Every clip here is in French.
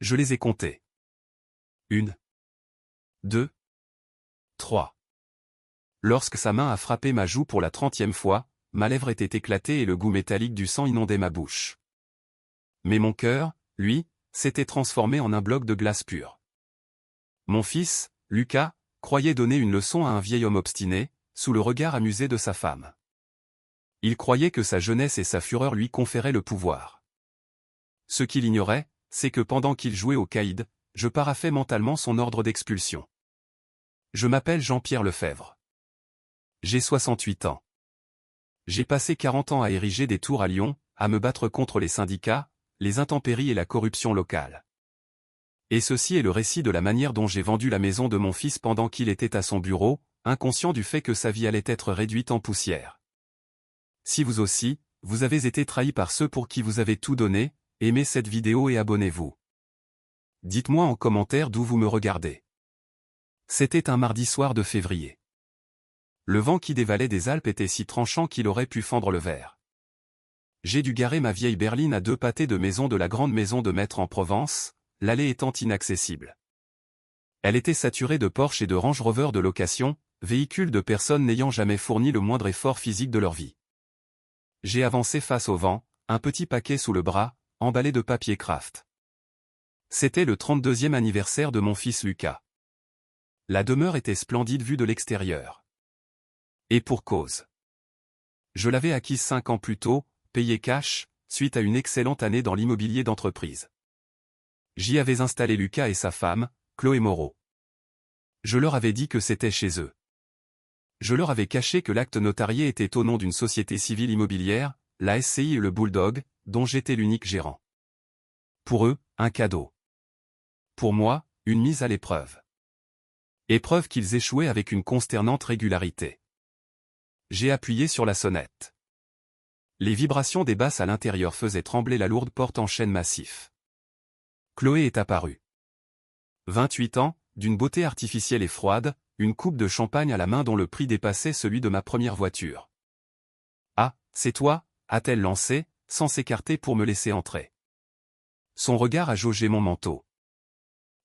Je les ai comptés. 1, 2, 3. Lorsque sa main a frappé ma joue pour la 30e fois, ma lèvre était éclatée et le goût métallique du sang inondait ma bouche. Mais mon cœur, lui, s'était transformé en un bloc de glace pure. Mon fils, Lucas, croyait donner une leçon à un vieil homme obstiné, sous le regard amusé de sa femme. Il croyait que sa jeunesse et sa fureur lui conféraient le pouvoir. Ce qu'il ignorait, c'est que pendant qu'il jouait au caïd, je paraphais mentalement son ordre d'expulsion. Je m'appelle Jean-Pierre Lefebvre. J'ai 68 ans. J'ai passé 40 ans à ériger des tours à Lyon, à me battre contre les syndicats, les intempéries et la corruption locale. Et ceci est le récit de la manière dont j'ai vendu la maison de mon fils pendant qu'il était à son bureau, inconscient du fait que sa vie allait être réduite en poussière. Si vous aussi, vous avez été trahi par ceux pour qui vous avez tout donné, aimez cette vidéo et abonnez-vous. Dites-moi en commentaire d'où vous me regardez. C'était un mardi soir de février. Le vent qui dévalait des Alpes était si tranchant qu'il aurait pu fendre le verre. J'ai dû garer ma vieille berline à 2 pâtés de maison de la grande maison de maître en Provence, l'allée étant inaccessible. Elle était saturée de Porsche et de Range Rover de location, véhicules de personnes n'ayant jamais fourni le moindre effort physique de leur vie. J'ai avancé face au vent, un petit paquet sous le bras, emballé de papier craft. C'était le 32e anniversaire de mon fils Lucas. La demeure était splendide vue de l'extérieur. Et pour cause. Je l'avais acquise 5 ans plus tôt, payé cash, suite à une excellente année dans l'immobilier d'entreprise. J'y avais installé Lucas et sa femme, Chloé Moreau. Je leur avais dit que c'était chez eux. Je leur avais caché que l'acte notarié était au nom d'une société civile immobilière, la SCI et le Bulldog, dont j'étais l'unique gérant. Pour eux, un cadeau. Pour moi, une mise à l'épreuve. Épreuve qu'ils échouaient avec une consternante régularité. J'ai appuyé sur la sonnette. Les vibrations des basses à l'intérieur faisaient trembler la lourde porte en chêne massif. Chloé est apparue. 28 ans, d'une beauté artificielle et froide, une coupe de champagne à la main dont le prix dépassait celui de ma première voiture. « Ah, c'est toi » a-t-elle lancé, sans s'écarter pour me laisser entrer. Son regard a jaugé mon manteau.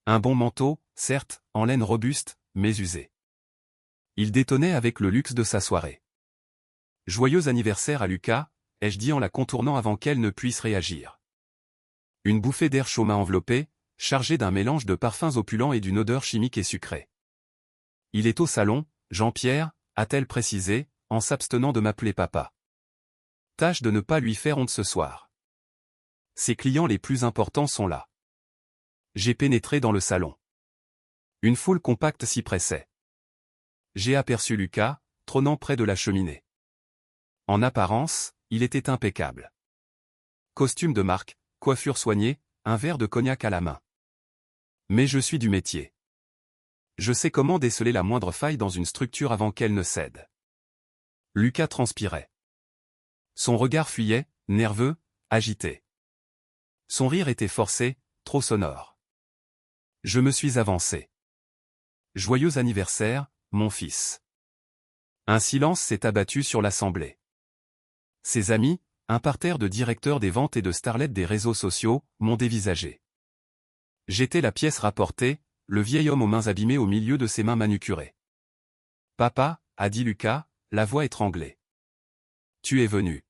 Un bon manteau, certes, en laine robuste, mais usé. Il détonnait avec le luxe de sa soirée. « Joyeux anniversaire à Lucas » ai-je dit en la contournant avant qu'elle ne puisse réagir. Une bouffée d'air chaud m'a enveloppé, chargée d'un mélange de parfums opulents et d'une odeur chimique et sucrée. « Il est au salon, Jean-Pierre » a-t-elle précisé, en s'abstenant de m'appeler papa. Tâche de ne pas lui faire honte ce soir. Ses clients les plus importants sont là. J'ai pénétré dans le salon. Une foule compacte s'y pressait. J'ai aperçu Lucas, trônant près de la cheminée. En apparence, il était impeccable. Costume de marque, coiffure soignée, un verre de cognac à la main. Mais je suis du métier. Je sais comment déceler la moindre faille dans une structure avant qu'elle ne cède. Lucas transpirait. Son regard fuyait, nerveux, agité. Son rire était forcé, trop sonore. Je me suis avancé. Joyeux anniversaire, mon fils. Un silence s'est abattu sur l'assemblée. Ses amis, un parterre de directeurs des ventes et de starlettes des réseaux sociaux, m'ont dévisagé. J'étais la pièce rapportée, le vieil homme aux mains abîmées au milieu de ses mains manucurées. « Papa » a dit Lucas, la voix étranglée. « Tu es venu. »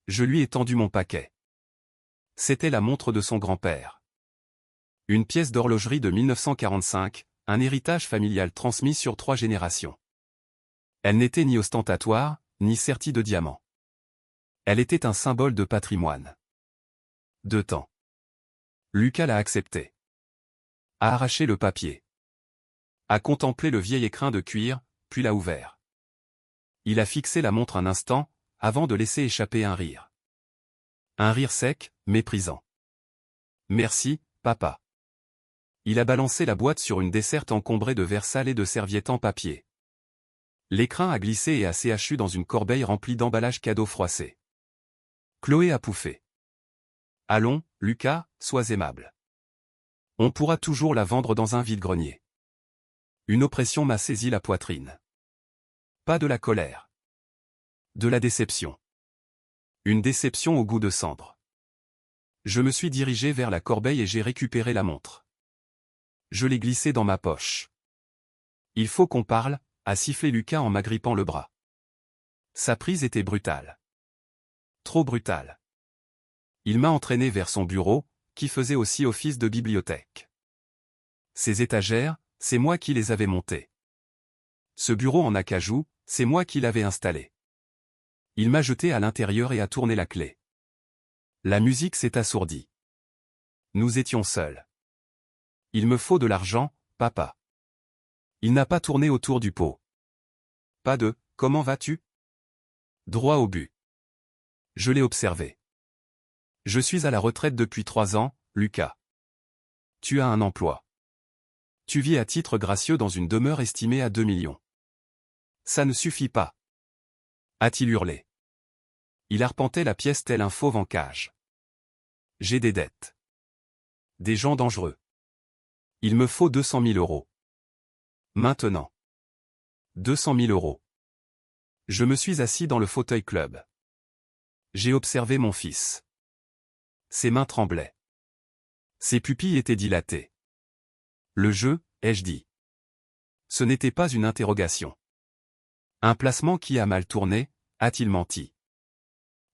Je lui ai tendu mon paquet. C'était la montre de son grand-père. Une pièce d'horlogerie de 1945, un héritage familial transmis sur 3 générations. Elle n'était ni ostentatoire, ni sertie de diamants. Elle était un symbole de patrimoine. De temps. Lucas l'a accepté. A arraché le papier. A contemplé le vieil écrin de cuir, puis l'a ouvert. Il a fixé la montre un instant, avant de laisser échapper un rire. Un rire sec, méprisant. « Merci, papa. » Il a balancé la boîte sur une desserte encombrée de verres salés et de serviettes en papier. L'écrin a glissé et a CHU dans une corbeille remplie d'emballages cadeaux froissés. Chloé a pouffé. « Allons, Lucas, sois aimable. On pourra toujours la vendre dans un vide-grenier. » Une oppression m'a saisi la poitrine. Pas de la colère. De la déception. Une déception au goût de cendre. Je me suis dirigé vers la corbeille et j'ai récupéré la montre. Je l'ai glissée dans ma poche. Il faut qu'on parle, a sifflé Lucas en m'agrippant le bras. Sa prise était brutale. Trop brutale. Il m'a entraîné vers son bureau, qui faisait aussi office de bibliothèque. Ces étagères, c'est moi qui les avais montées. Ce bureau en acajou, c'est moi qui l'avais installé. Il m'a jeté à l'intérieur et a tourné la clé. La musique s'est assourdie. Nous étions seuls. Il me faut de l'argent, papa. Il n'a pas tourné autour du pot. Pas de « comment vas-tu » Droit au but. Je l'ai observé. Je suis à la retraite depuis 3 ans, Lucas. Tu as un emploi. Tu vis à titre gracieux dans une demeure estimée à 2 millions. Ça ne suffit pas. A-t-il hurlé. Il arpentait la pièce tel un fauve en cage. J'ai des dettes. Des gens dangereux. Il me faut 200 000 euros. Maintenant. 200 000 euros. Je me suis assis dans le fauteuil club. J'ai observé mon fils. Ses mains tremblaient. Ses pupilles étaient dilatées. Le jeu, ai-je dit. Ce n'était pas une interrogation. Un placement qui a mal tourné, a-t-il menti.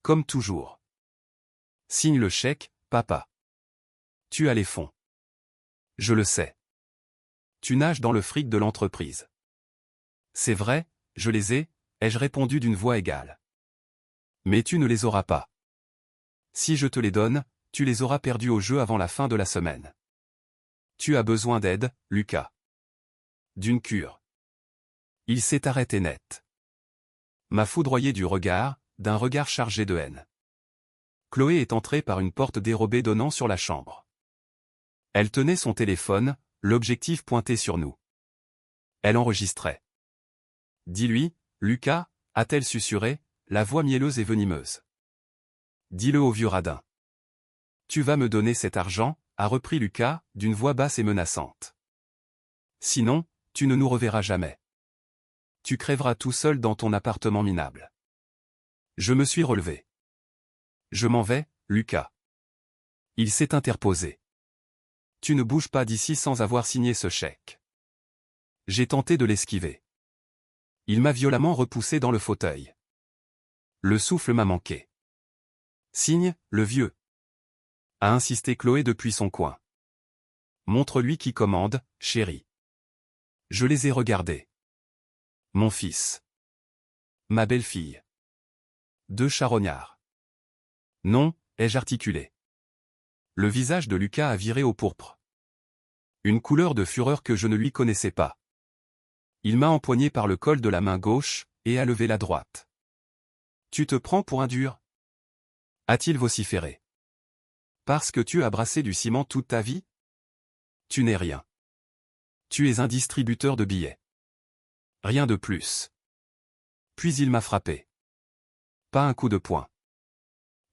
Comme toujours. Signe le chèque, papa. Tu as les fonds. Je le sais. Tu nages dans le fric de l'entreprise. C'est vrai, je les ai, ai-je répondu d'une voix égale. Mais tu ne les auras pas. Si je te les donne, tu les auras perdus au jeu avant la fin de la semaine. Tu as besoin d'aide, Lucas. D'une cure. Il s'est arrêté net. M'a foudroyé du regard, d'un regard chargé de haine. Chloé est entrée par une porte dérobée donnant sur la chambre. Elle tenait son téléphone, l'objectif pointé sur nous. Elle enregistrait. Dis-lui, Lucas, a-t-elle susurré, la voix mielleuse et venimeuse. Dis-le au vieux radin. Tu vas me donner cet argent, a repris Lucas, d'une voix basse et menaçante. Sinon, tu ne nous reverras jamais. Tu crèveras tout seul dans ton appartement minable. Je me suis relevé. Je m'en vais, Lucas. Il s'est interposé. Tu ne bouges pas d'ici sans avoir signé ce chèque. J'ai tenté de l'esquiver. Il m'a violemment repoussé dans le fauteuil. Le souffle m'a manqué. Signe, le vieux. A insisté Chloé depuis son coin. Montre-lui qui commande, chérie. Je les ai regardés. Mon fils. Ma belle-fille. 2 charognards. Non, ai-je articulé. Le visage de Lucas a viré au pourpre. Une couleur de fureur que je ne lui connaissais pas. Il m'a empoigné par le col de la main gauche, et a levé la droite. Tu te prends pour un dur? A-t-il vociféré. Parce que tu as brassé du ciment toute ta vie? Tu n'es rien. Tu es un distributeur de billets. Rien de plus. Puis il m'a frappé. Pas un coup de poing.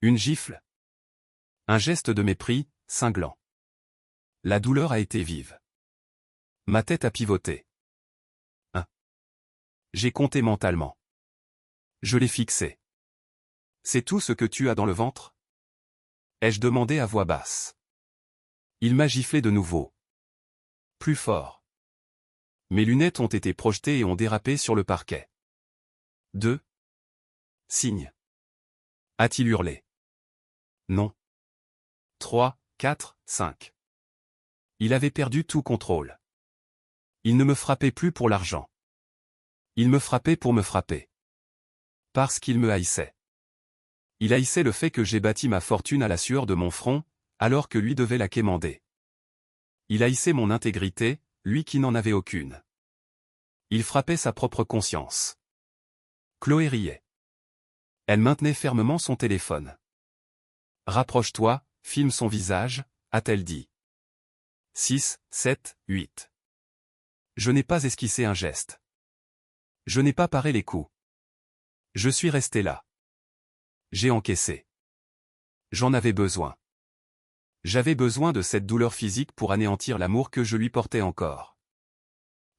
Une gifle. Un geste de mépris, cinglant. La douleur a été vive. Ma tête a pivoté. J'ai compté mentalement. Je l'ai fixé. C'est tout ce que tu as dans le ventre? Ai-je demandé à voix basse. Il m'a giflé de nouveau. Plus fort. Mes lunettes ont été projetées et ont dérapé sur le parquet. 2. Signe. A-t-il hurlé? Non. 3, 4, 5. Il avait perdu tout contrôle. Il ne me frappait plus pour l'argent. Il me frappait pour me frapper. Parce qu'il me haïssait. Il haïssait le fait que j'ai bâti ma fortune à la sueur de mon front, alors que lui devait la quémander. Il haïssait mon intégrité, lui qui n'en avait aucune. Il frappait sa propre conscience. Chloé riait. Elle maintenait fermement son téléphone. Rapproche-toi, filme son visage, a-t-elle dit. 6, 7, 8. Je n'ai pas esquissé un geste. Je n'ai pas paré les coups. Je suis resté là. J'ai encaissé. J'en avais besoin. J'avais besoin de cette douleur physique pour anéantir l'amour que je lui portais encore.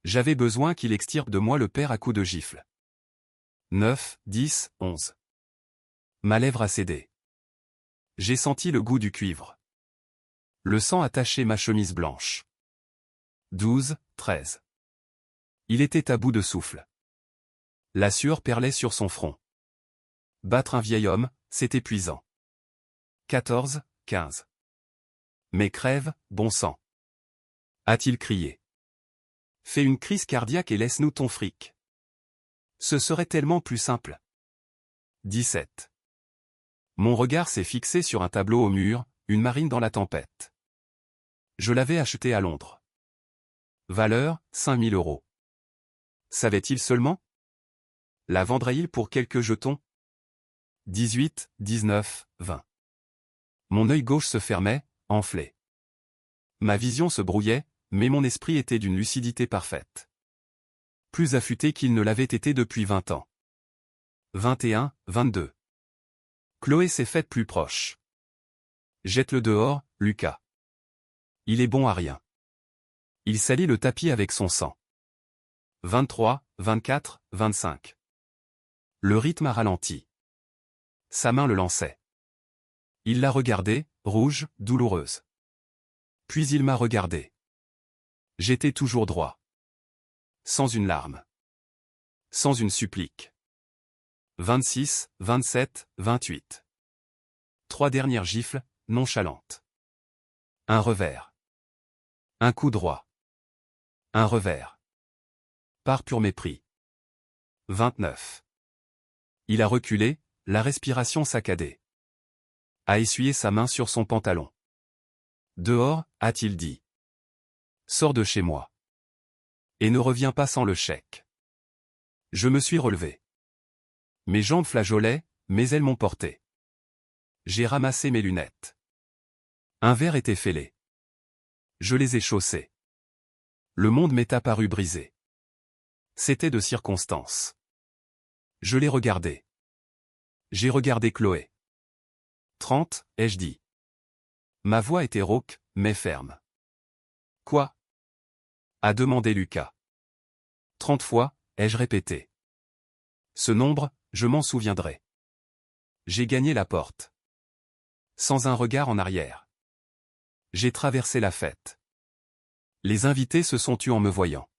J'avais besoin qu'il extirpe de moi le père à coups de gifle. 9, 10, 11. Ma lèvre a cédé. J'ai senti le goût du cuivre. Le sang attachait ma chemise blanche. 12, 13. Il était à bout de souffle. La sueur perlait sur son front. Battre un vieil homme, c'est épuisant. 14, 15. Mais crève, bon sang. A-t-il crié. Fais une crise cardiaque et laisse-nous ton fric. Ce serait tellement plus simple. 17. Mon regard s'est fixé sur un tableau au mur, une marine dans la tempête. Je l'avais acheté à Londres. Valeur, 5000 €. Savait-il seulement? La vendrait-il pour quelques jetons? 18, 19, 20. Mon œil gauche se fermait, enflé. Ma vision se brouillait, mais mon esprit était d'une lucidité parfaite. Plus affûté qu'il ne l'avait été depuis 20 ans. 21, 22. Chloé s'est faite plus proche. Jette-le dehors, Lucas. Il est bon à rien. Il salit le tapis avec son sang. 23, 24, 25. Le rythme a ralenti. Sa main le lançait. Il l'a regardée, rouge, douloureuse. Puis il m'a regardé. J'étais toujours droit. Sans une larme. Sans une supplique. 26, 27, 28. 3 dernières gifles, nonchalantes. Un revers. Un coup droit. Un revers. Par pur mépris. 29. Il a reculé, la respiration saccadée. A essuyé sa main sur son pantalon. Dehors, a-t-il dit. Sors de chez moi. Et ne reviens pas sans le chèque. Je me suis relevé. Mes jambes flageolaient, mais elles m'ont porté. J'ai ramassé mes lunettes. Un verre était fêlé. Je les ai chaussées. Le monde m'est apparu brisé. C'était de circonstance. Je l'ai regardé. J'ai regardé Chloé. 30, ai-je dit. Ma voix était rauque, mais ferme. Quoi? A demandé Lucas. 30 fois, ai-je répété. Ce nombre, je m'en souviendrai. J'ai gagné la porte. Sans un regard en arrière. J'ai traversé la fête. Les invités se sont tus en me voyant.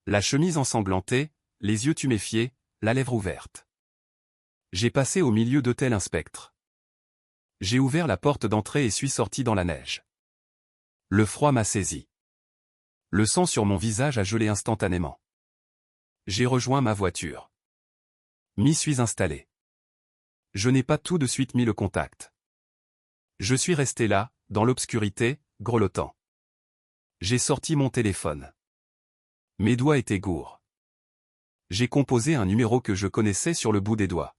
La chemise ensanglantée, les yeux tuméfiés, la lèvre ouverte. J'ai passé au milieu de tel un spectre. J'ai ouvert la porte d'entrée et suis sorti dans la neige. Le froid m'a saisi. Le sang sur mon visage a gelé instantanément. J'ai rejoint ma voiture. M'y suis installé. Je n'ai pas tout de suite mis le contact. Je suis resté là, dans l'obscurité, grelottant. J'ai sorti mon téléphone. Mes doigts étaient gourds. J'ai composé un numéro que je connaissais sur le bout des doigts.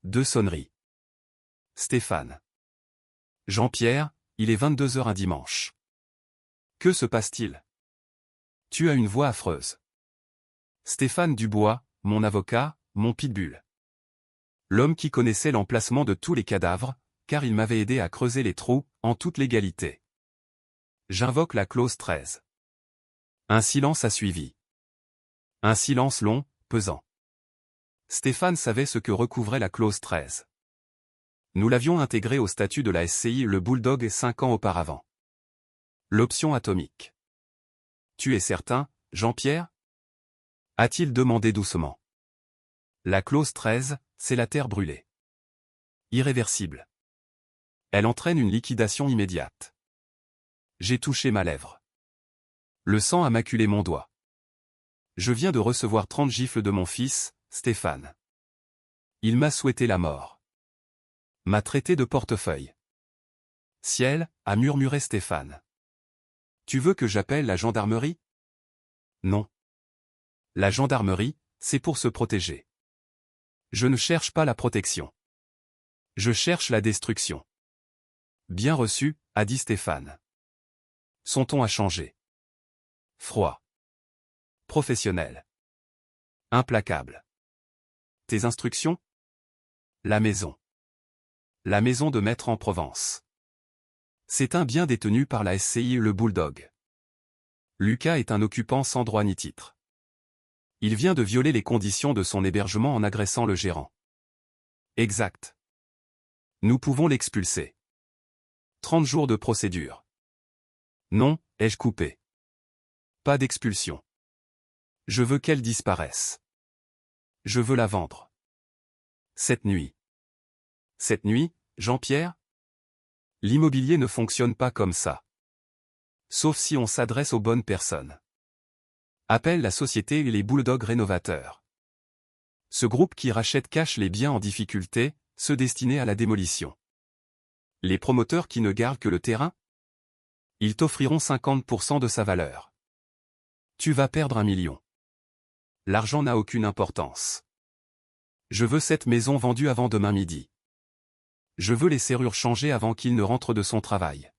2 sonneries. Stéphane. Jean-Pierre, il est 22h un dimanche. Que se passe-t-il? Tu as une voix affreuse. Stéphane Dubois, mon avocat, mon pitbull. L'homme qui connaissait l'emplacement de tous les cadavres, car il m'avait aidé à creuser les trous, en toute légalité. J'invoque la clause 13. Un silence a suivi. Un silence long, pesant. Stéphane savait ce que recouvrait la clause 13. Nous l'avions intégré au statut de la SCI le Bulldog 5 ans auparavant. L'option atomique. Tu es certain, Jean-Pierre? A-t-il demandé doucement. La clause 13, c'est la terre brûlée. Irréversible. Elle entraîne une liquidation immédiate. J'ai touché ma lèvre. Le sang a maculé mon doigt. Je viens de recevoir 30 gifles de mon fils, Stéphane. Il m'a souhaité la mort. M'a traité de portefeuille. Ciel, a murmuré Stéphane. Tu veux que j'appelle la gendarmerie? Non. La gendarmerie, c'est pour se protéger. Je ne cherche pas la protection. Je cherche la destruction. Bien reçu, a dit Stéphane. Son ton a changé. Froid. Professionnel. Implacable. Tes instructions? La maison. La maison de maître en Provence. C'est un bien détenu par la SCI le Bulldog. Lucas est un occupant sans droit ni titre. Il vient de violer les conditions de son hébergement en agressant le gérant. Exact. Nous pouvons l'expulser. 30 jours de procédure. Non, ai-je coupé. Pas d'expulsion. Je veux qu'elle disparaisse. Je veux la vendre. Cette nuit. Cette nuit, Jean-Pierre? L'immobilier ne fonctionne pas comme ça. Sauf si on s'adresse aux bonnes personnes. Appelle la société les Bulldogs Rénovateurs. Ce groupe qui rachète cache les biens en difficulté, ceux destinés à la démolition. Les promoteurs qui ne gardent que le terrain? Ils t'offriront 50% de sa valeur. Tu vas perdre 1 million. L'argent n'a aucune importance. Je veux cette maison vendue avant demain midi. Je veux les serrures changées avant qu'il ne rentre de son travail.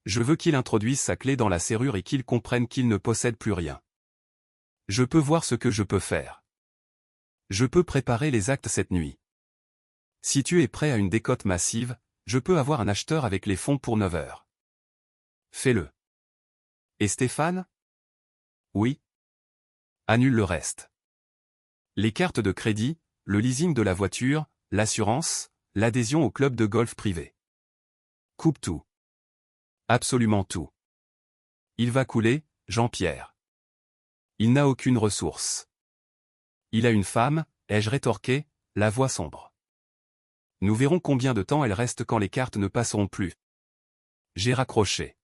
Je veux qu'il introduise sa clé dans la serrure et qu'il comprenne qu'il ne possède plus rien. Je peux voir ce que je peux faire. Je peux préparer les actes cette nuit. Si tu es prêt à une décote massive, je peux avoir un acheteur avec les fonds pour 9 heures. Fais-le. Et Stéphane? Oui. Annule le reste. Les cartes de crédit, le leasing de la voiture, l'assurance, l'adhésion au club de golf privé. Coupe tout. Absolument tout. Il va couler, Jean-Pierre. Il n'a aucune ressource. Il a une femme, ai-je rétorqué, la voix sombre. Nous verrons combien de temps elle reste quand les cartes ne passeront plus. J'ai raccroché.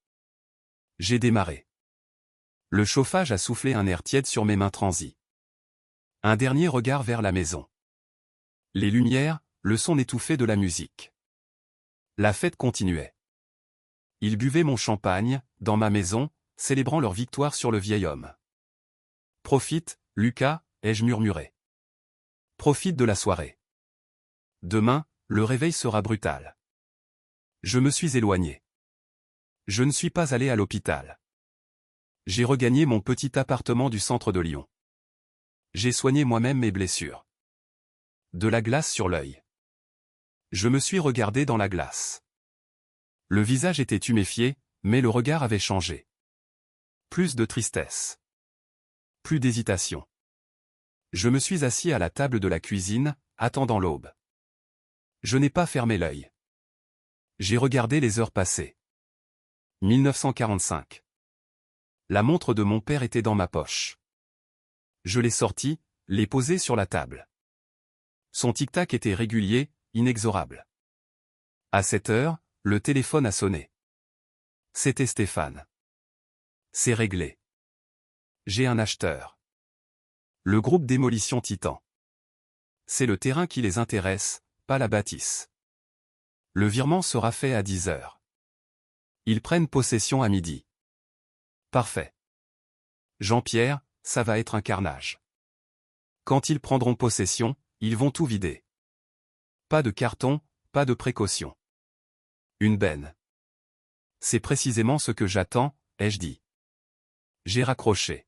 J'ai démarré. Le chauffage a soufflé un air tiède sur mes mains transies. Un dernier regard vers la maison. Les lumières, le son étouffé de la musique. La fête continuait. Ils buvaient mon champagne, dans ma maison, célébrant leur victoire sur le vieil homme. Profite, Lucas, ai-je murmuré. Profite de la soirée. Demain, le réveil sera brutal. Je me suis éloigné. Je ne suis pas allé à l'hôpital. J'ai regagné mon petit appartement du centre de Lyon. J'ai soigné moi-même mes blessures. De la glace sur l'œil. Je me suis regardé dans la glace. Le visage était tuméfié, mais le regard avait changé. Plus de tristesse. Plus d'hésitation. Je me suis assis à la table de la cuisine, attendant l'aube. Je n'ai pas fermé l'œil. J'ai regardé les heures passées. 1945. La montre de mon père était dans ma poche. Je l'ai sortie, l'ai posée sur la table. Son tic-tac était régulier, inexorable. À 7 heures, le téléphone a sonné. C'était Stéphane. C'est réglé. J'ai un acheteur. Le groupe Démolition Titan. C'est le terrain qui les intéresse, pas la bâtisse. Le virement sera fait à 10 heures. Ils prennent possession à midi. Parfait. Jean-Pierre, ça va être un carnage. Quand ils prendront possession, ils vont tout vider. Pas de carton, pas de précaution. Une benne. C'est précisément ce que j'attends, ai-je dit. J'ai raccroché.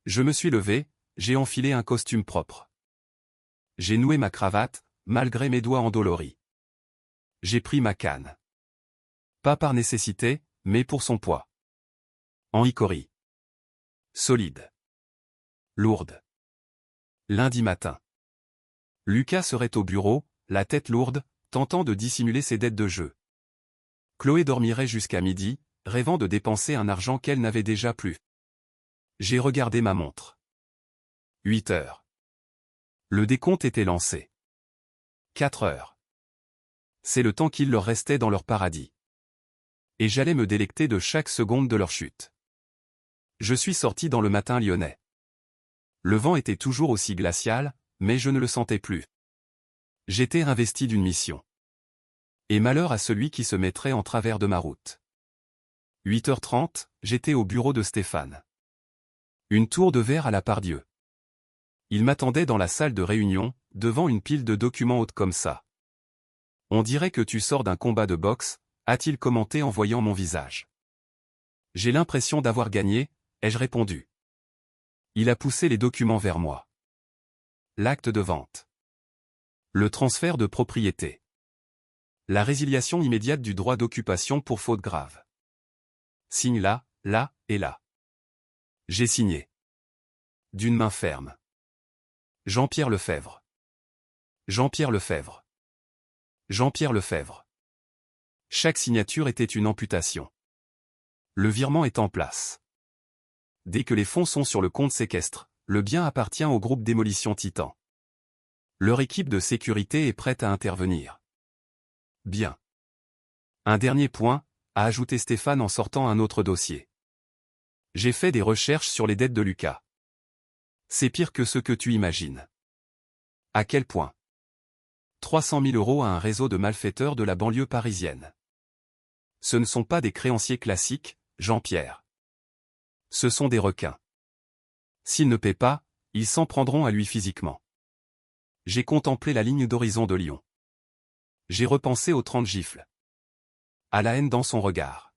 Je me suis levé, j'ai enfilé un costume propre. J'ai noué ma cravate, malgré mes doigts endoloris. J'ai pris ma canne. Pas par nécessité, mais pour son poids. En hickory. Solide. Lourde. Lundi matin. Lucas serait au bureau, la tête lourde, tentant de dissimuler ses dettes de jeu. Chloé dormirait jusqu'à midi, rêvant de dépenser un argent qu'elle n'avait déjà plus. J'ai regardé ma montre. 8 heures. Le décompte était lancé. 4 heures. C'est le temps qu'il leur restait dans leur paradis. Et j'allais me délecter de chaque seconde de leur chute. Je suis sorti dans le matin lyonnais. Le vent était toujours aussi glacial, mais je ne le sentais plus. J'étais investi d'une mission. Et malheur à celui qui se mettrait en travers de ma route. 8h30, j'étais au bureau de Stéphane. Une tour de verre à la Pardieu. Il m'attendait dans la salle de réunion, devant une pile de documents haute comme ça. On dirait que tu sors d'un combat de boxe, a-t-il commenté en voyant mon visage. J'ai l'impression d'avoir gagné, ai-je répondu. Il a poussé les documents vers moi. L'acte de vente. Le transfert de propriété. La résiliation immédiate du droit d'occupation pour faute grave. Signe là, là et là. J'ai signé. D'une main ferme. Jean-Pierre Lefebvre. Jean-Pierre Lefebvre. Jean-Pierre Lefebvre. Chaque signature était une amputation. Le virement est en place. Dès que les fonds sont sur le compte séquestre, le bien appartient au groupe Démolition Titan. Leur équipe de sécurité est prête à intervenir. Bien. Un dernier point, a ajouté Stéphane en sortant un autre dossier. J'ai fait des recherches sur les dettes de Lucas. C'est pire que ce que tu imagines. À quel point? 300 000 € à un réseau de malfaiteurs de la banlieue parisienne. Ce ne sont pas des créanciers classiques, Jean-Pierre. Ce sont des requins. S'ils ne paient pas, ils s'en prendront à lui physiquement. J'ai contemplé la ligne d'horizon de Lyon. J'ai repensé aux 30 gifles. À la haine dans son regard.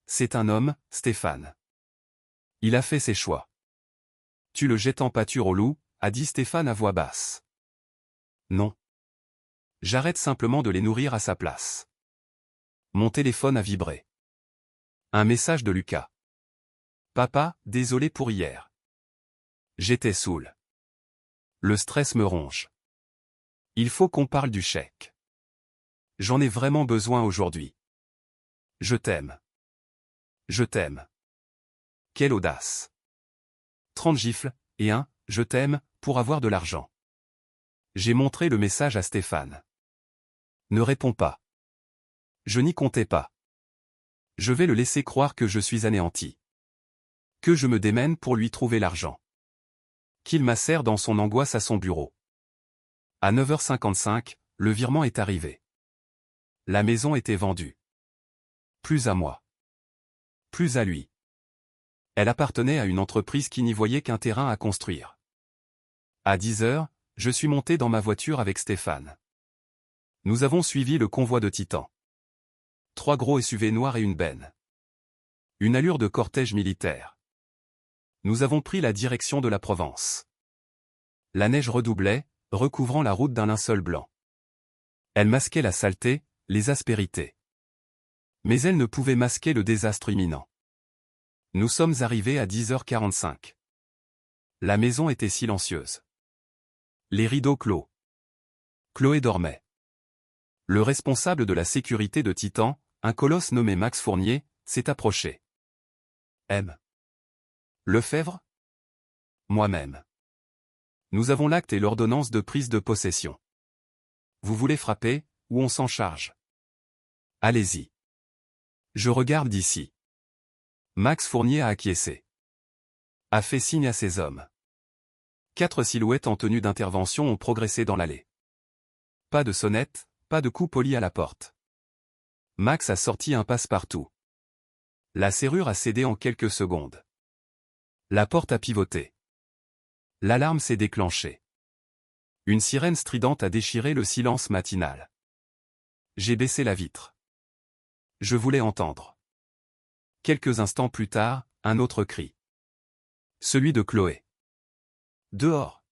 C'est un homme, Stéphane. Il a fait ses choix. Tu le jettes en pâture au loup, a dit Stéphane à voix basse. Non. J'arrête simplement de les nourrir à sa place. Mon téléphone a vibré. Un message de Lucas. Papa, désolé pour hier. J'étais saoul. Le stress me ronge. Il faut qu'on parle du chèque. J'en ai vraiment besoin aujourd'hui. Je t'aime. Je t'aime. Quelle audace. 30 gifles, et un « je t'aime » pour avoir de l'argent. J'ai montré le message à Stéphane. Ne réponds pas. Je n'y comptais pas. Je vais le laisser croire que je suis anéanti. Que je me démène pour lui trouver l'argent. Qu'il macère dans son angoisse à son bureau. À 9h55, le virement est arrivé. La maison était vendue. Plus à moi. Plus à lui. Elle appartenait à une entreprise qui n'y voyait qu'un terrain à construire. À 10h, je suis monté dans ma voiture avec Stéphane. Nous avons suivi le convoi de Titan. 3 gros SUV noirs et une benne. Une allure de cortège militaire. Nous avons pris la direction de la Provence. La neige redoublait, recouvrant la route d'un linceul blanc. Elle masquait la saleté, les aspérités. Mais elle ne pouvait masquer le désastre imminent. Nous sommes arrivés à 10h45. La maison était silencieuse. Les rideaux clos. Chloé dormait. Le responsable de la sécurité de Titan, un colosse nommé Max Fournier, s'est approché. M. Lefebvre? Moi-même. Nous avons l'acte et l'ordonnance de prise de possession. Vous voulez frapper, ou on s'en charge? Allez-y. Je regarde d'ici. Max Fournier a acquiescé. A fait signe à ses hommes. 4 silhouettes en tenue d'intervention ont progressé dans l'allée. Pas de sonnette, pas de coup poli à la porte. Max a sorti un passe-partout. La serrure a cédé en quelques secondes. La porte a pivoté. L'alarme s'est déclenchée. Une sirène stridente a déchiré le silence matinal. J'ai baissé la vitre. Je voulais entendre. Quelques instants plus tard, un autre cri. Celui de Chloé. Dehors.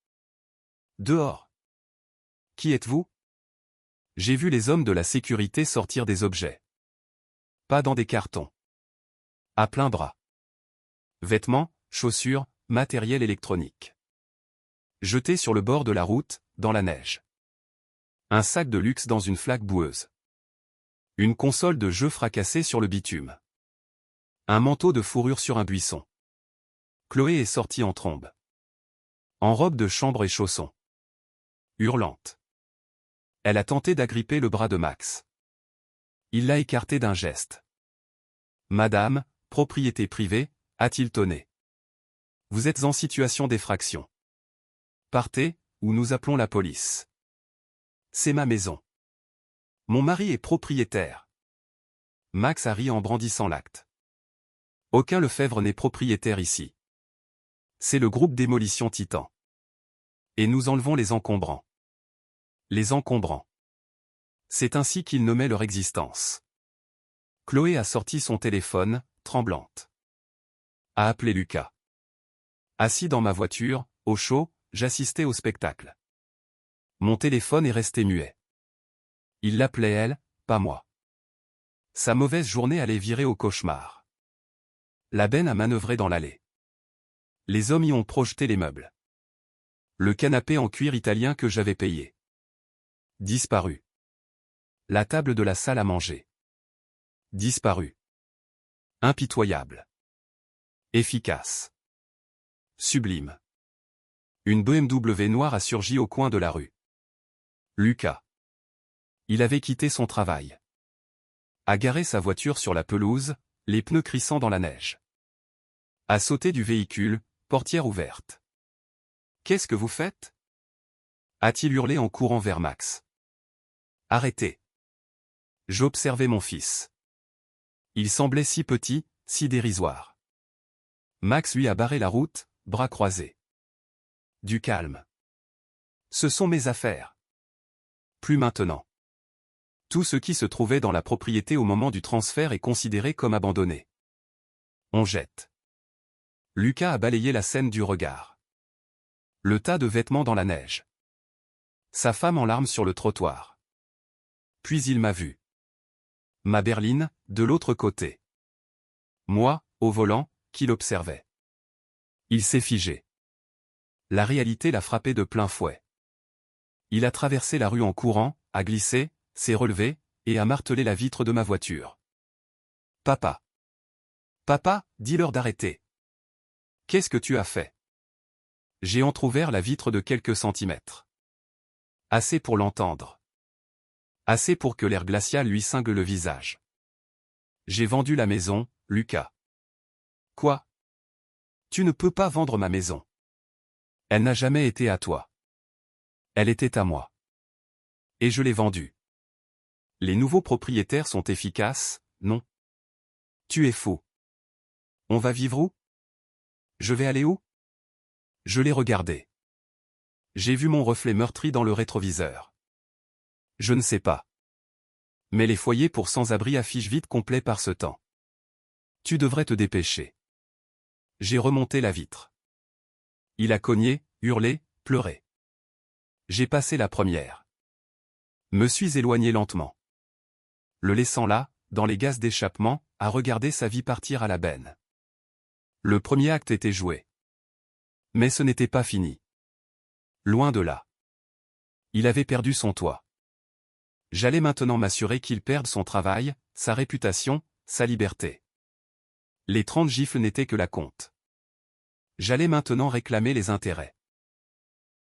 Dehors. Qui êtes-vous? J'ai vu les hommes de la sécurité sortir des objets. Pas dans des cartons. À plein bras. Vêtements, chaussures, matériel électronique. Jetés sur le bord de la route, dans la neige. Un sac de luxe dans une flaque boueuse. Une console de jeu fracassée sur le bitume. Un manteau de fourrure sur un buisson. Chloé est sortie en trombe. En robe de chambre et chaussons. Hurlante. Elle a tenté d'agripper le bras de Max. Il l'a écarté d'un geste. Madame, propriété privée, a-t-il tonné. Vous êtes en situation d'effraction. Partez, ou nous appelons la police. C'est ma maison. Mon mari est propriétaire. Max a ri en brandissant l'acte. Aucun Lefebvre n'est propriétaire ici. C'est le groupe Démolition Titan. Et nous enlevons les encombrants. Les encombrants. C'est ainsi qu'ils nommaient leur existence. Chloé a sorti son téléphone, tremblante. A appelé Lucas. Assis dans ma voiture, au chaud, j'assistais au spectacle. Mon téléphone est resté muet. Il l'appelait elle, pas moi. Sa mauvaise journée allait virer au cauchemar. La benne a manœuvré dans l'allée. Les hommes y ont projeté les meubles. Le canapé en cuir italien que j'avais payé. Disparu. La table de la salle à manger. Disparu. Impitoyable. Efficace. Sublime. Une BMW noire a surgi au coin de la rue. Lucas. Il avait quitté son travail. A garé sa voiture sur la pelouse, les pneus crissant dans la neige. A sauté du véhicule, portière ouverte. « Qu'est-ce que vous faites » a-t-il hurlé en courant vers Max. « Arrêtez. » J'observais mon fils. Il semblait si petit, si dérisoire. Max lui a barré la route, bras croisés. Du calme. Ce sont mes affaires. Plus maintenant. Tout ce qui se trouvait dans la propriété au moment du transfert est considéré comme abandonné. On jette. Lucas a balayé la scène du regard. Le tas de vêtements dans la neige. Sa femme en larmes sur le trottoir. Puis il m'a vu. Ma berline, de l'autre côté. Moi, au volant, qui l'observait. Il s'est figé. La réalité l'a frappé de plein fouet. Il a traversé la rue en courant, a glissé, s'est relevé, et a martelé la vitre de ma voiture. « Papa. Papa, dis-leur d'arrêter. » « Qu'est-ce que tu as fait ?» J'ai entrouvert la vitre de quelques centimètres. Assez pour l'entendre. Assez pour que l'air glacial lui cingle le visage. J'ai vendu la maison, Lucas. Quoi ? Tu ne peux pas vendre ma maison. Elle n'a jamais été à toi. Elle était à moi. Et je l'ai vendue. Les nouveaux propriétaires sont efficaces, non ? Tu es fou. On va vivre où ? Je vais aller où ? Je l'ai regardé. J'ai vu mon reflet meurtri dans le rétroviseur. Je ne sais pas. Mais les foyers pour sans-abri affichent vite complet par ce temps. Tu devrais te dépêcher. J'ai remonté la vitre. Il a cogné, hurlé, pleuré. J'ai passé la première. Me suis éloigné lentement. Le laissant là, dans les gaz d'échappement, à regarder sa vie partir à la benne. Le premier acte était joué. Mais ce n'était pas fini. Loin de là. Il avait perdu son toit. J'allais maintenant m'assurer qu'il perde son travail, sa réputation, sa liberté. Les 30 gifles n'étaient que la compte. J'allais maintenant réclamer les intérêts.